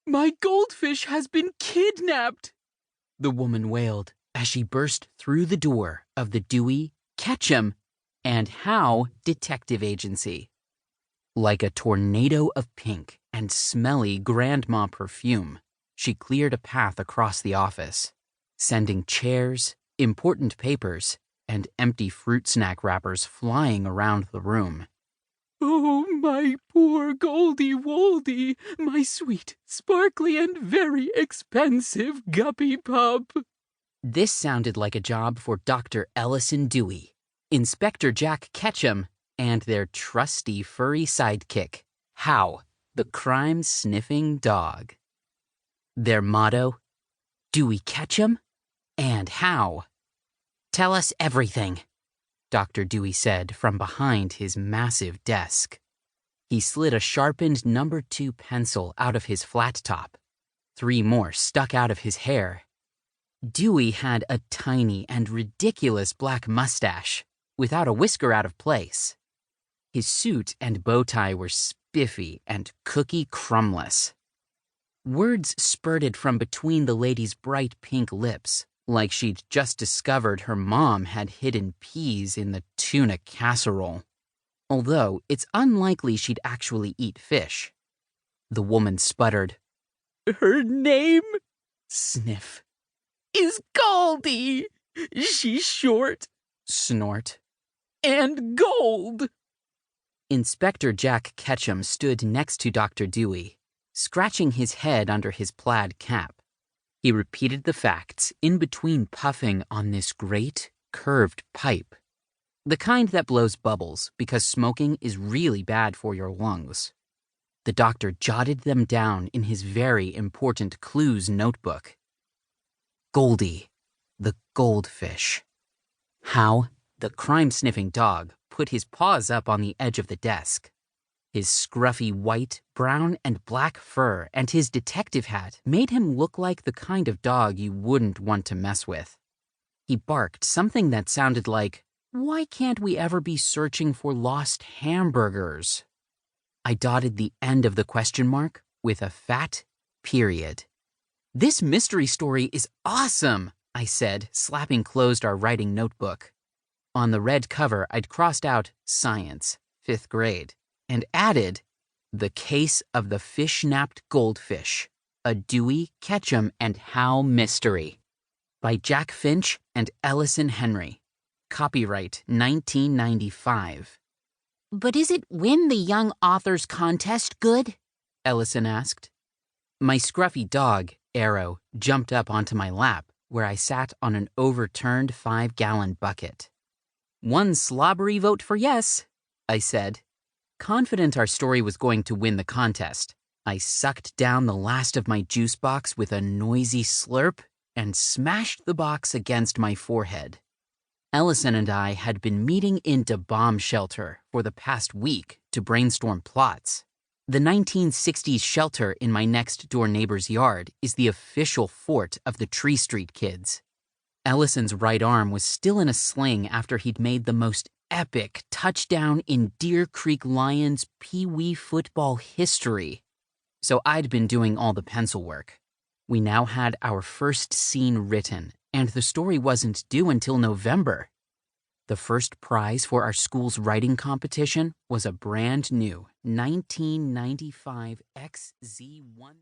My goldfish has been kidnapped, the woman wailed as she burst through the door of the Dewey, Ketchum, and How Detective Agency. Like a tornado of pink and smelly grandma perfume, she cleared a path across the office, sending chairs, important papers, and empty fruit snack wrappers flying around the room. Oh, my poor Goldie Woldy, my sweet, sparkly, and very expensive guppy pup. This sounded like a job for Dr. Ellison Dewey, Inspector Jack Ketchum, and their trusty furry sidekick, How, the crime-sniffing dog. Their motto, Dewey Ketchum and How. Tell us everything, Dr. Dewey said from behind his massive desk. He slid a sharpened No. 2 pencil out of his flat top. 3 more stuck out of his hair. Dewey had a tiny and ridiculous black mustache, without a whisker out of place. His suit and bow tie were spiffy and cookie crumbless. Words spurted from between the lady's bright pink lips, like she'd just discovered her mom had hidden peas in the tuna casserole. Although it's unlikely she'd actually eat fish. The woman sputtered. Her name, sniff, is Goldie. She's short, snort, and gold. Inspector Jack Ketchum stood next to Dr. Dewey, scratching his head under his plaid cap. He repeated the facts in between puffing on this great, curved pipe. The kind that blows bubbles because smoking is really bad for your lungs. The doctor jotted them down in his very important clues notebook. Goldie, the goldfish. How, the crime-sniffing dog, put his paws up on the edge of the desk. His scruffy white, brown, and black fur and his detective hat made him look like the kind of dog you wouldn't want to mess with. He barked something that sounded like, "Why can't we ever be searching for lost hamburgers?" I dotted the end of the question mark with a fat period. This mystery story is awesome, I said, slapping closed our writing notebook. On the red cover, I'd crossed out Science, 5th grade, and added The Case of the Fish-Napped Goldfish, a Dewey, Ketchum, and How Mystery by Jack Finch and Ellison Henry. Copyright 1995. But is it Win the Young Authors Contest good? Ellison asked. My scruffy dog, Arrow, jumped up onto my lap, where I sat on an overturned 5-gallon bucket. One slobbery vote for yes, I said. Confident our story was going to win the contest, I sucked down the last of my juice box with a noisy slurp and smashed the box against my forehead. Ellison and I had been meeting in the bomb shelter for the past week to brainstorm plots. The 1960s shelter in my next-door neighbor's yard is the official fort of the Tree Street Kids. Ellison's right arm was still in a sling after he'd made the most epic touchdown in Deer Creek Lions Pee-wee football history. So I'd been doing all the pencil work. We now had our first scene written, and the story wasn't due until November. The first prize for our school's writing competition was a brand new 1995 XZ1.